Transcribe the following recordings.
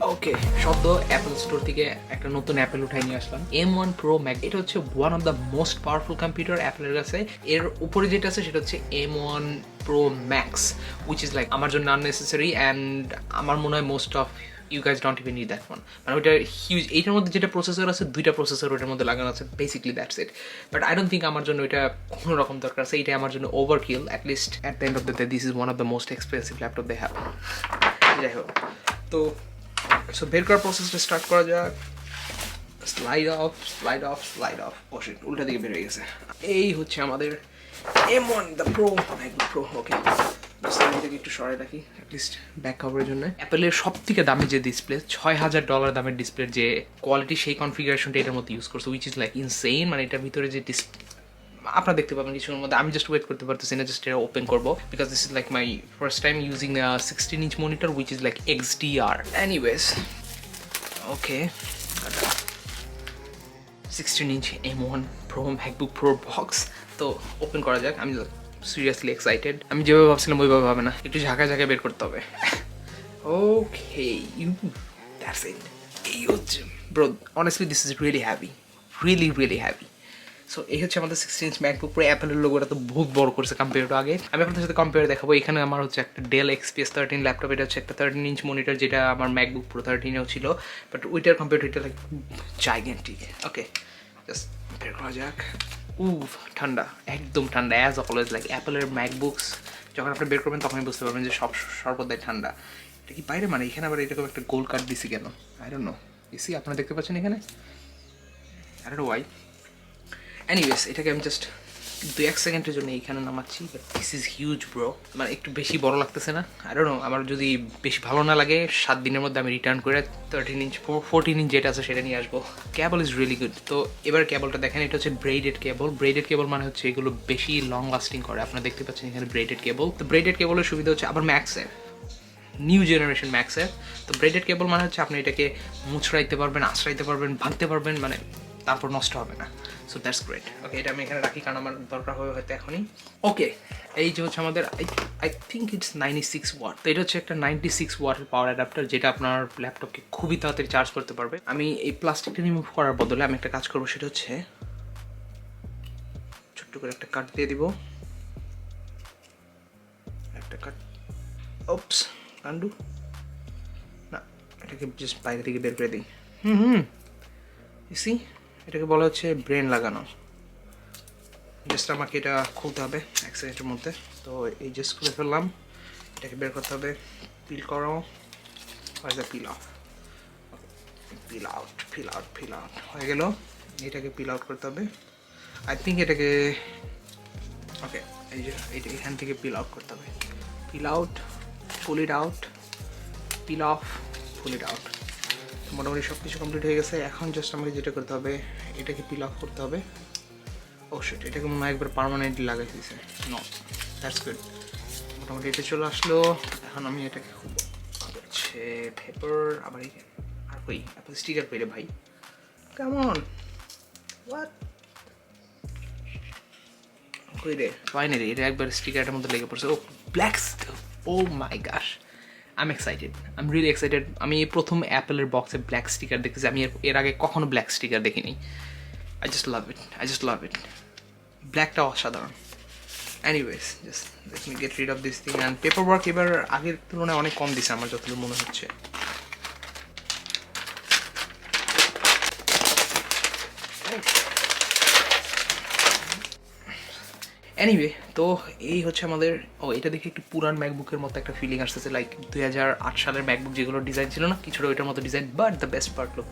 ওকে, সদ্য Apple store থেকে একটা নতুন অ্যাপেল উঠাই নিয়ে আসলাম, M1 Pro Max। এটা হচ্ছে one of the most powerful computer অ্যাপেলের কাছে। এর উপরে যেটা আছে সেটা হচ্ছে M1 Pro Max, which is like আমার জন্য আননেসেসারি, অ্যান্ড আমার মনে হয় most of you guys don't even need that one. মানে ওইটা হিউজ, এইটার মধ্যে যেটা প্রসেসর আছে, দুইটা প্রসেসর ওইটার মধ্যে লাগানো আছে, basically that's it. But I don't think আমার জন্য এটা কোনো রকম দরকার আছে। এটা আমার জন্য overkill, at least at the end of the day this is one of the most expensive laptop they have. যাই হোক, তো সো বের করার প্রসেসটা স্টার্ট করা যাক। Slide off, slide off, slide off. Oh shit, উল্টা দিকে বের হয়ে গেছে। এই হচ্ছে আমাদের M1 the pro MacBook pro. Okay, থেকে একটু সরাই রাখি অ্যাটলিস্ট ব্যাক কভারের জন্য। অ্যাপেলের সব থেকে দামি যে ডিসপ্লে, $6,000 দামের ডিসপ্লের যে কোয়ালিটি, সেই কনফিগারেশনটা এটার মধ্যে ইউজ করছে, উইচ ইজ লাইক ইনসেইন। মানে এটার ভিতরে যে আপনারা দেখতে পাবেন কিছুর মধ্যে। আমি জাস্ট ওয়েট করতে পারতেছি না, জাস্ট এটা ওপেন করবো, because this is like my first time using 16-inch monitor, which is like XDR। Anyways, okay, 16-inch M1 Pro MacBook Pro box তো ওপেন করা যাক। আমি সিরিয়াসলি এক্সাইটেড। আমি যেভাবে ভাবছিলাম ওইভাবে হবে না, একটু ঝাঁকা ঝাঁকা বের করতে হবে। ওকে, দ্যাটস ইট। এই হচ্ছে bro, honestly this is really heavy, really heavy. So এই হচ্ছে আমাদের 16-inch MacBook Pro। অ্যাপেলের লোগোটা তো বহুত বড় করছে কম্পেয়ার টু আগে। আমি আপনাদের সাথে কম্পেয়ার দেখাবো। এখানে আমার হচ্ছে একটা ডেল XPS 13 ল্যাপটপ, এটা হচ্ছে একটা 13-inch মনিটর, যেটা আমার MacBook Pro 13-এও ছিল, বাট ওইটার কম্পেয়ার টু এটা লাইক জাইগেন্টিক। ওকে, জাস্ট বের করা যাক। ঠান্ডা, একদম ঠান্ডা, অ্যাজ অলওয়েজ। লাইক অ্যাপেলের ম্যাকবুকস যখন আপনি বের করবেন তখনই বুঝতে পারবেন যে সর্বদাই ঠান্ডা। এটা কি বাইরে, মানে এখানে আবার এরকম একটা গোল কাট দিছি কেন? I don't no. এসি আপনারা দেখতে পাচ্ছেন এখানে, I don't know why. Anyways, এটাকে আমি জাস্ট 2-1 সেকেন্ডের জন্য এইখানে নামাচ্ছি, but this is huge bro. মানে একটু বেশি বড় লাগতেছে না? আই ডোন্ট নো, আমার যদি বেশি ভালো না লাগে 7 দিনের মধ্যে আমি রিটার্ন করে 13-inch 14-inch যেটা আছে সেটা নিয়ে আসবো। কেবল ইজ রিয়েলি গুড। তো এবার কেবলটা দেখেন, এটা হচ্ছে ব্রেডেড কেবল। ব্রেডেড কেবল মানে হচ্ছে এগুলো বেশি লং লাস্টিং করে। আপনারা দেখতে পাচ্ছেন এখানে ব্রেডেড কেবল। তো ব্রেডেড কেবলের সুবিধা হচ্ছে আবার ম্যাক্সের, নিউ জেনারেশন ম্যাক্সের। তো ব্রেডেড কেবল মানে হচ্ছে আপনি এটাকে মুচড়াইতে পারবেন, আশ্রাইতে পারবেন, ভাঙতে পারবেন, মানে তারপর নষ্ট হবে না। So that's great. ওকে, এটা আমি এখানে রাখি কারণ আমার দরকার হবে হয়তো এখনই। ওকে, এই যে হচ্ছে আমাদের আই থিঙ্ক ইটস 96 ওয়াট। তো এটা হচ্ছে একটা 96 ওয়াটের পাওয়ার অ্যাডাপ্টার, যেটা আপনার ল্যাপটপকে খুবই তাড়াতাড়ি চার্জ করতে পারবে। আমি এই প্লাস্টিকটা রিমুভ করার বদলে আমি একটা কাজ করবো, সেটা হচ্ছে ছোট্ট করে একটা কাট দিয়ে দিব। একটা কাট, ওপস, কান্ডু না, এটাকে জাস্ট বাইরে থেকে বের করে দিই। ইসি, এটাকে বলা হচ্ছে ব্রেন লাগানো। জাস্ট আমাকে এটা খুলতে হবে 1 সেকেন্ডের মধ্যে। তো এই জাস্ট খুলে ফেললাম, এটাকে বের করতে হবে। পিল করো, পিল অফ, পিল আউট হয়ে গেল। এটাকে পিল আউট করতে হবে। আই থিঙ্ক এটাকে, ওকে, এই যে এইটা এখান থেকে পিল আউট করতে হবে। Peel out, pull it out, peel off, pull it out. মোটামুটি সব কিছু কমপ্লিট হয়ে গেছে। এখন জাস্ট আমাকে যেটা করতে হবে, এটাকে পিল অফ করতে হবে। ও শিট, এটাকে মনে হয় একবার পার্মানেন্টলি লাগাই দিয়েছে। No, that's good. মোটামুটি এটা চলে আসলো। এখন আমি এটাকে খুব হচ্ছে পেপার, আবার আর কই অ্যাপল স্টিকার পেলে ভাই, কেমন হোয়াট কই রে, ফাইনালি এটা একবার স্টিকারটার মধ্যে লেগে পড়ছে। Oh black, oh my gosh, I am excited, I am really excited. আমি প্রথম অ্যাপেলের বক্সে ব্ল্যাক স্টিকার দেখেছি। আমি এর আগে কখনো ব্ল্যাক স্টিকার দেখিনি। I just love it. ব্ল্যাকটা অসাধারণ। Anyways, just let me get rid of this thing. And paper work এবার আগের তুলনায় অনেক কম দিছে আমার যতদূর মনে হচ্ছে। এনিওয়ে, তো এই হচ্ছে আমাদের, এটা দেখে একটু পুরান ম্যাকবুকের মতো একটা ফিলিং আসতেছে, লাইক 2008 সালের ম্যাকবুক যেগুলো ডিজাইন ছিল না, কিছুটা ওইটার মতো design. But the best part, look,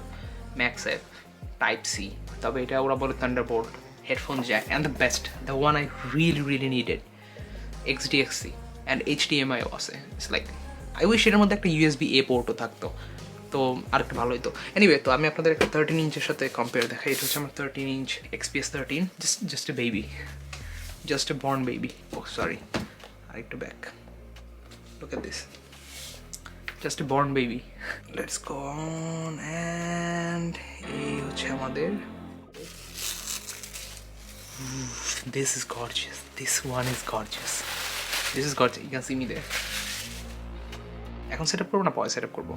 ম্যাক্সের Type-C, তবে এটা ওরা বলে Thunderbolt, headphone Jack, and the best, the one I really needed, XDXC and HDMI আছে। ইটস লাইক আই উইশ এটার মধ্যে একটা USB-A পোর্টও থাকতো, তো আরেকটা ভালো হতো। এনিওয়ে, তো আমি আপনাদের একটা 13-inch সাথে কম্পেয়ার দেখাই। এটা হচ্ছে আমার 13-inch XPS 13, just a baby, just a born baby. O sorry, আরেকটু back, look at this, just a born baby. Let's go on, and এই হচ্ছে আমাদের, this is gorgeous, this one is gorgeous, you can see me there. এখন setup করবো না পরে setup করবো?